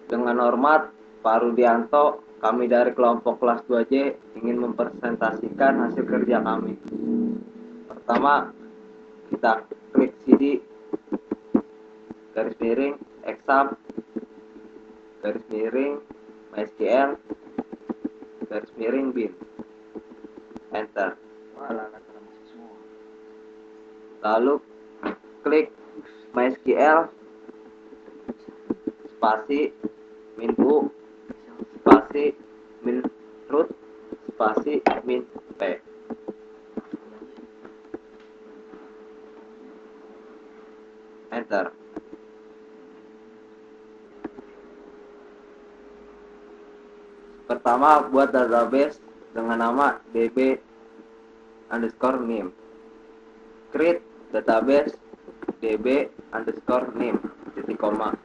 Dengan hormat, Pak Rudianto, kami dari kelompok kelas 2J ingin mempresentasikan hasil kerja kami. Pertama, kita klik CD, garis miring, exam, garis miring, MySQL, garis miring, bin. Enter. Lalu klik MySQL, spasi, min.u, spasi, min root, spasi, min p. Enter. Pertama, buat database dengan nama db underscore name. Create database db underscore name, titik koma.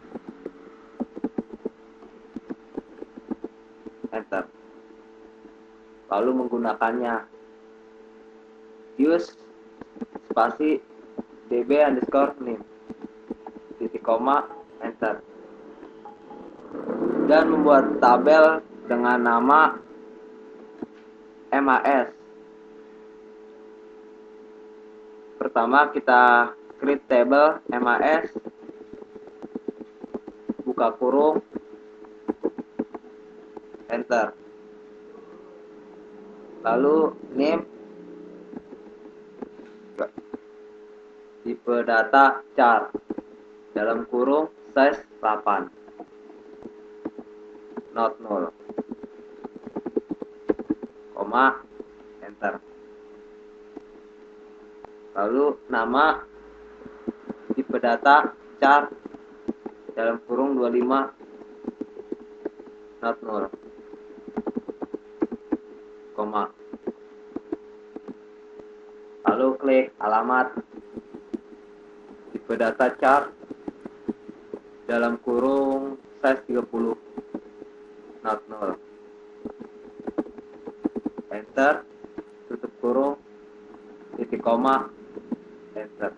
Enter. Lalu menggunakannya use spasi db underscore name, titik koma. Enter. Dan membuat tabel dengan nama MAS. Pertama, kita create table MAS, buka kurung, enter. Lalu name, tipe data char, dalam kurung size 8, not null, koma, enter. Lalu nama, tipe data char, dalam kurung 25, not null, koma. Lalu klik alamat, tipe data char, dalam kurung size 30, not null, enter. Tutup kurung, titik koma, enter.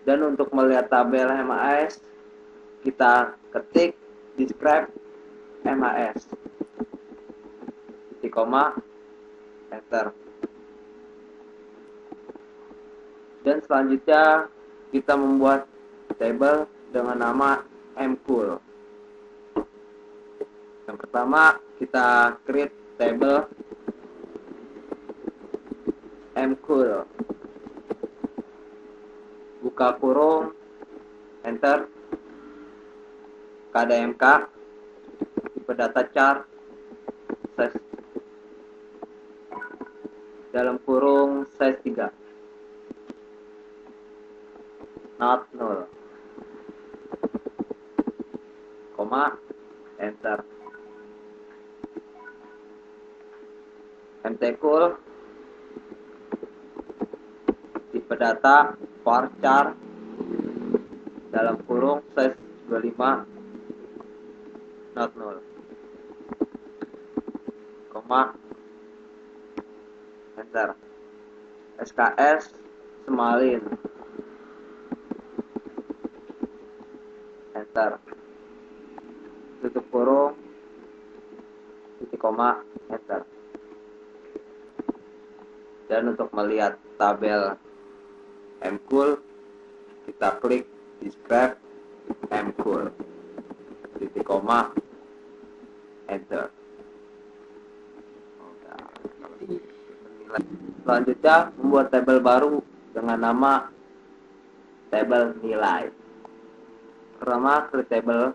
Dan untuk melihat tabel MAS, kita ketik describe MAS, titik koma, enter. Dan selanjutnya kita membuat table dengan nama mcool. Yang pertama, kita create table mcool, buka kurung, enter. KDMK, tipe data char, size, dalam kurung size 3, not null, koma, enter. mtcool, tipe data varchar, dalam kurung size 25, not null, koma, enter. SKS Semalin, enter. Tutup kurung, titik koma, enter. Dan untuk melihat tabel mcool, kita klik describe mcool, titik koma, enter. Selanjutnya, membuat tabel baru dengan nama tabel nilai. Pertama, klik tabel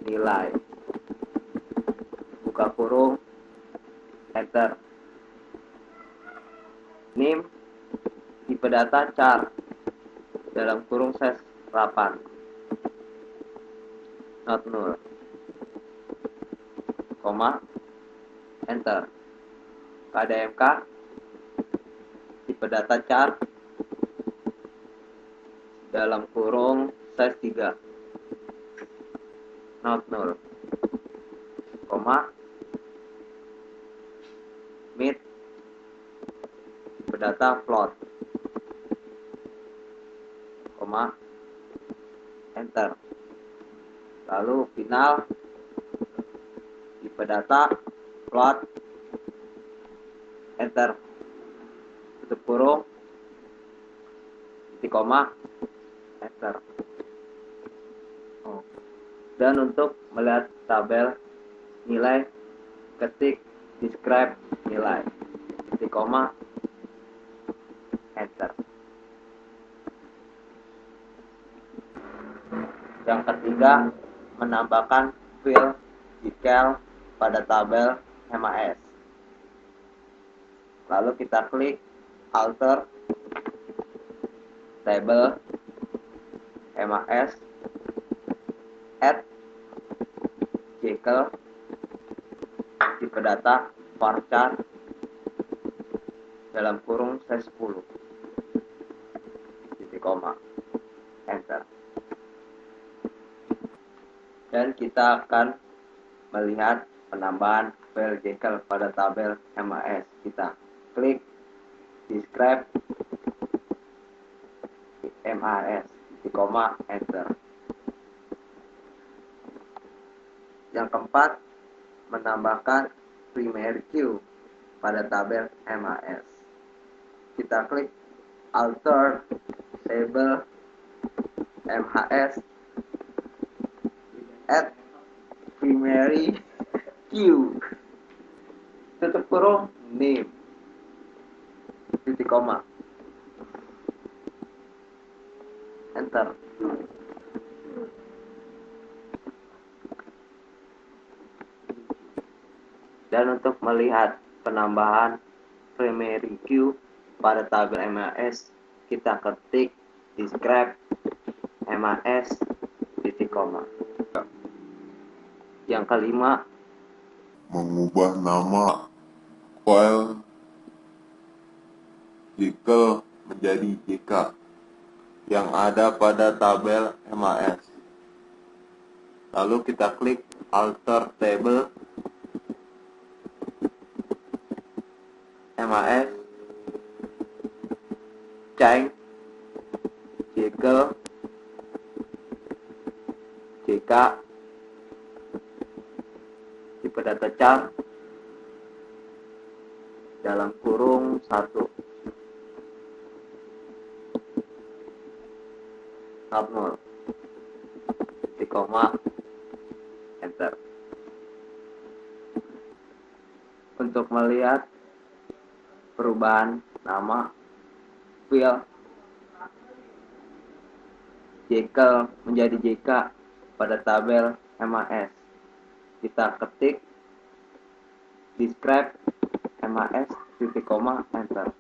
nilai, buka kurung, enter. Name, tipe data char, dalam kurung size 8, not null, koma, enter. KDMK, tipe data char, dalam kurung size 3, not null, koma, mid, data float, koma, enter. lalu final, tipe data, plot, enter, tutup kurung, titik koma, enter. Dan untuk melihat tabel nilai, ketik describe nilai, titik koma, enter. Yang ketiga, menambahkan fill detail pada tabel MAS. Lalu kita klik alter table MAS, add jekyll, tipe data varchar dalam kurung size 10, titik koma, enter. Dan kita akan melihat penambahan file jekyll pada tabel MAS. Kita klik describe MAS, titik koma, enter. Yang keempat, menambahkan primary key pada tabel MAS. Kita klik alter table MAS, add primary key, tutup kurung, name, titik koma, enter. Dan untuk melihat penambahan primary key pada tabel MAS, kita ketik describe MAS, titik koma. Yang kelima, mengubah nama file jekyll menjadi JK yang ada pada tabel MAS. Lalu kita klik alter table MAS, change jekyll JK, tipe data char dalam kurung 1, tab 0, titik koma, enter. Untuk melihat perubahan nama file jekyll menjadi JK pada tabel MAS, kita ketik describe MAS, titik koma, enter.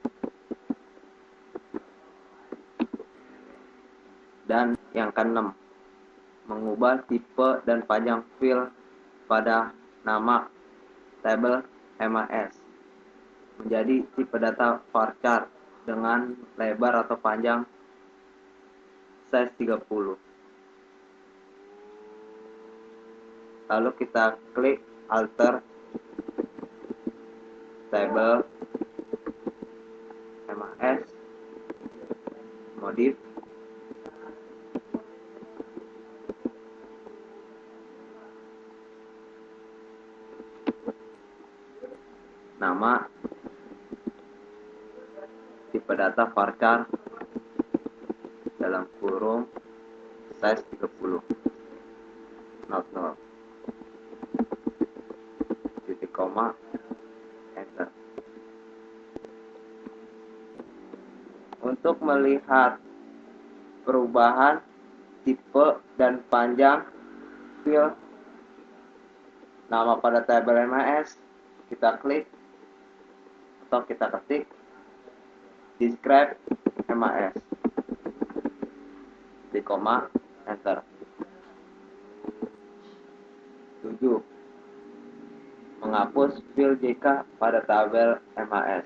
Dan yang keenam, mengubah tipe dan panjang file pada nama tabel MAS menjadi tipe data varchar dengan lebar atau panjang size 30. Lalu kita klik alter table MAS, modif, nama, tipe data varchar dalam kurung size 30, not 0, titik koma, enter. Untuk melihat perubahan tipe dan panjang file nama pada tabel MAS, kita klik atau kita ketik describe MAS, titik koma, enter. 7. Menghapus file JK pada tabel MAS,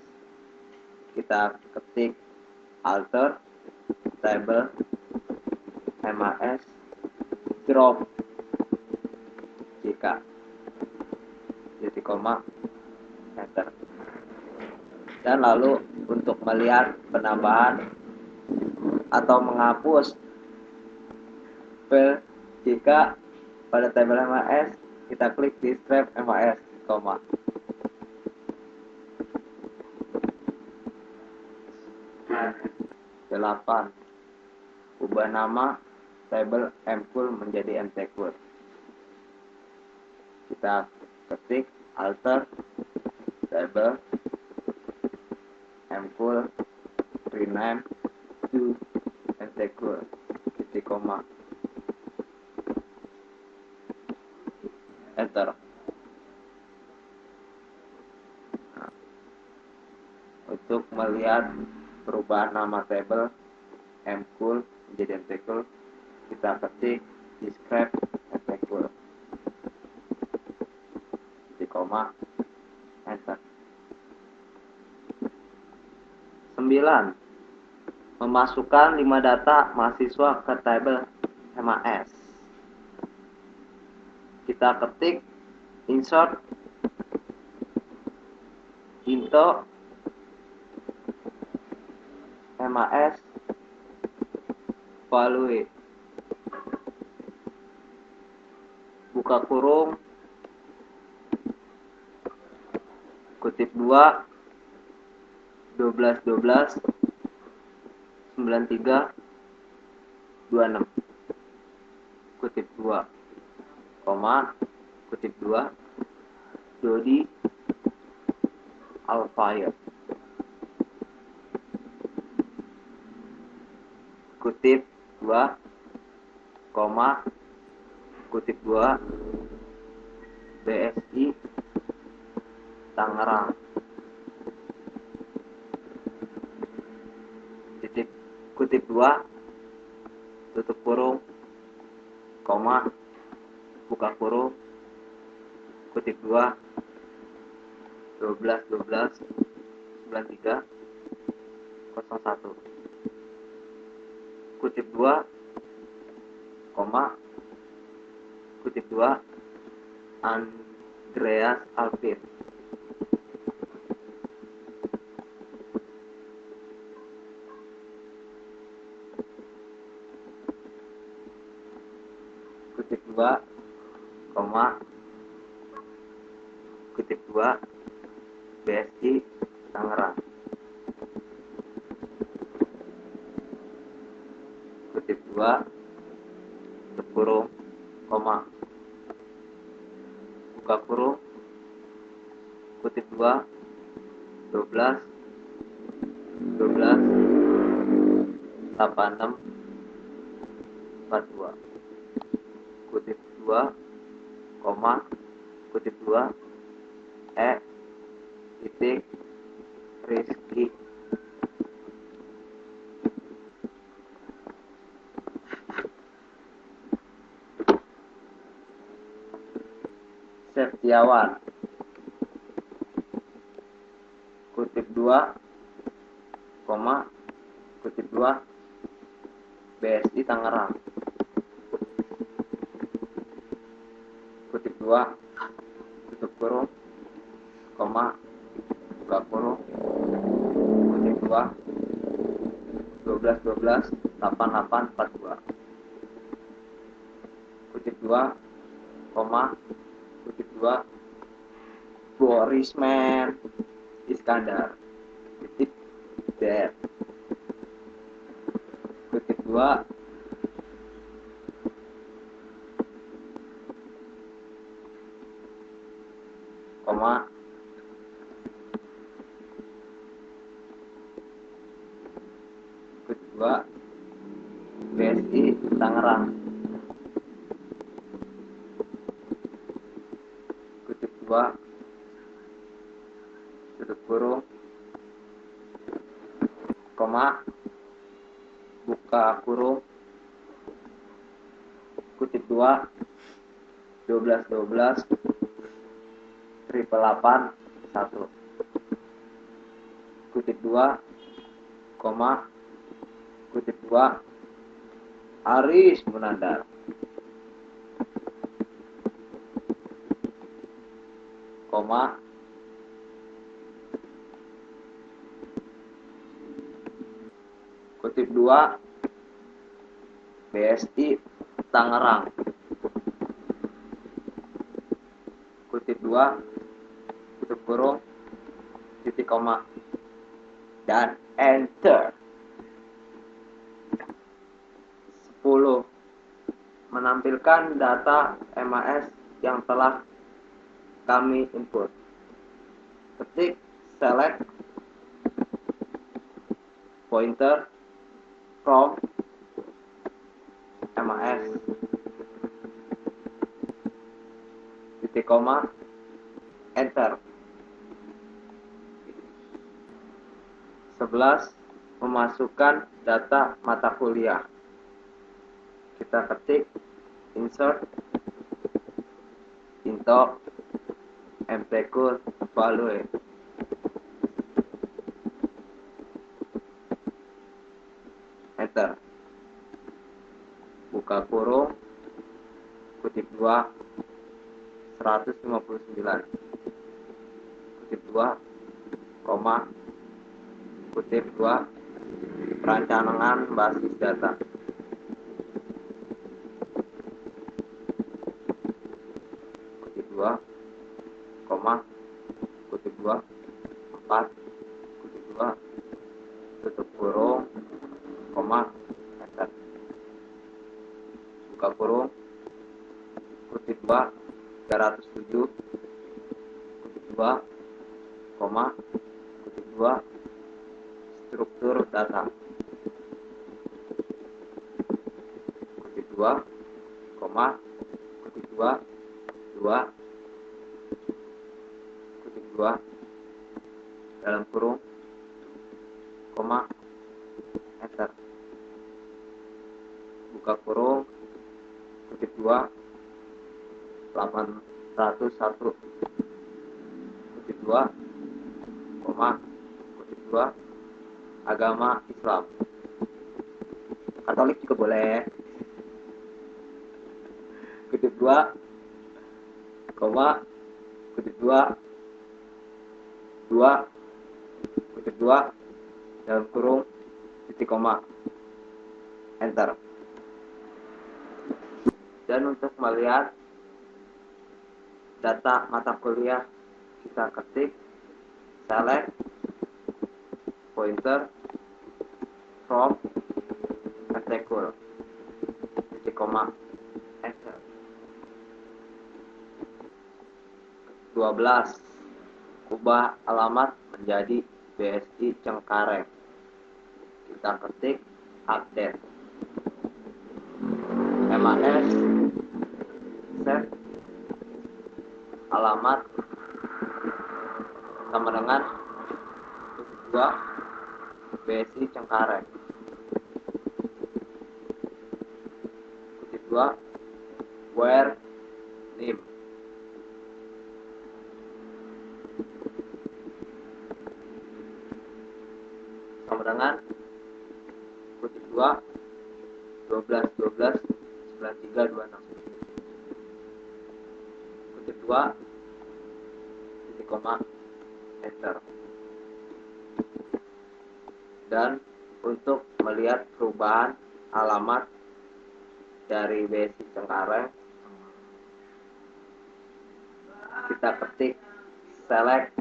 kita ketik alter table MAS, drop JK, titik koma, enter. Dan lalu untuk melihat penambahan atau menghapus file JK pada tabel MAS, kita klik describe MAS, koma. Delapan, ubah nama tabel mcool menjadi mtcool. Kita ketik alter tabel mcool rename to mtcool, titik koma, enter. Nah, untuk melihat perubahan nama tabel mcool menjadi mtcool, kita ketik describe mtcool, titik koma, enter. 9. Memasukkan 5 data mahasiswa ke tabel MAS. Kita ketik insert into MAS value, buka kurung, kutip 2, 12 12 93 26, kutip 2, koma, kutip 2, Dodi Alfayet, kutip 2, koma, kutip 2, BSI Tangerang, titik, kutip 2, tutup kurung, koma, buka kurung, kutip 2, 12 12 93 01, kutip 2, koma, kutip 2, Andreas Alvin, kutip 2, koma, kutip 2, BSI Tangerang, kutip 2, tutup kurung, koma, buka kurung, kutip 2, 12 12 86 42, kutip 2, koma, kutip 2, titik Rizky, Septiawan, kutip 2, koma, kutip 2, BSI Tangerang, kutip 2, tutup kurung, koma, buka kurung, kutip 2, 12 12 88 42, kutip 2, koma, kutip 2, Borisman Iskandar, titik dead, kutip 2, koma, kutip 2, BSI Tangerang, kutip 2, tutup kurung, koma, buka kurung, kutip 2, 12 12 888 1, kutip 2, koma, kutip 2, Aris Munandar, koma, kutip 2, BSI Tangerang, 2 tutup kurung titik koma dan enter. 10. Menampilkan data MAS yang telah kami input. Ketik select pointer from MAS titik koma enter. 11. Memasukkan data mata kuliah. Kita ketik insert into MTQ value. Enter. Buka kurung kutip 2 159 kutip 2 koma kutip 2 perancangan basis data. Kutip 2 koma kutip 2 4 kutip 2 tutup kurung koma enter. Buka kurung kutip 2 307 kutip 2 koma kutip 2 struktur data. Kutip 2 koma kutip 2 2 kutip 2 dalam kurung koma enter. Buka kurung kutip 2 801 kutip 2 koma kutip 2 agama Islam. Katolik juga boleh. Kutip 2 koma kutip 2 2 kutip 2 dalam kurung titik koma enter. Dan untuk melihat data mata kuliah, kita ketik select pointer from artikel titik koma enter. 12. Ubah alamat menjadi BSI Cengkareng. Kita ketik update MAS set alamat sama dengan 2 BSI Cengkareng kutip 2 where name sama dengan kutip 2 12 12 93 26 kutip 2 titik koma enter. Dan untuk melihat perubahan alamat dari BSI Cengkareng, kita ketik select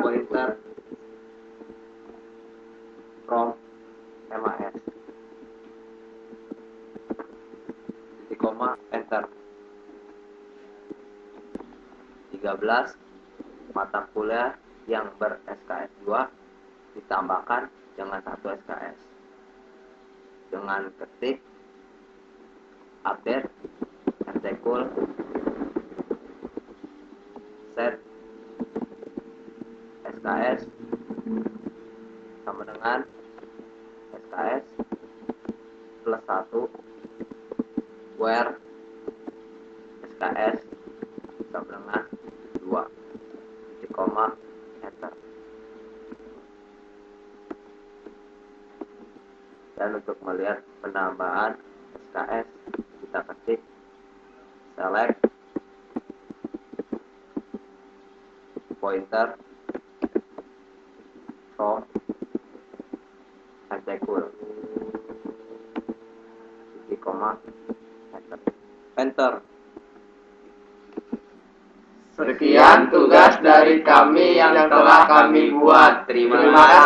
pointer from MAS titik koma enter. 13. Mata kuliah yang ber-SKS 2 ditambahkan dengan 1 SKS dengan ketik update artikel set SKS sama dengan SKS plus 1 where SKS sama dengan 2 titik koma enter. Dan untuk melihat penambahan SKS, kita ketik select pointer from artikel titik koma enter. Sekian tugas dari kami yang telah kami buat. Terima Terima kasih.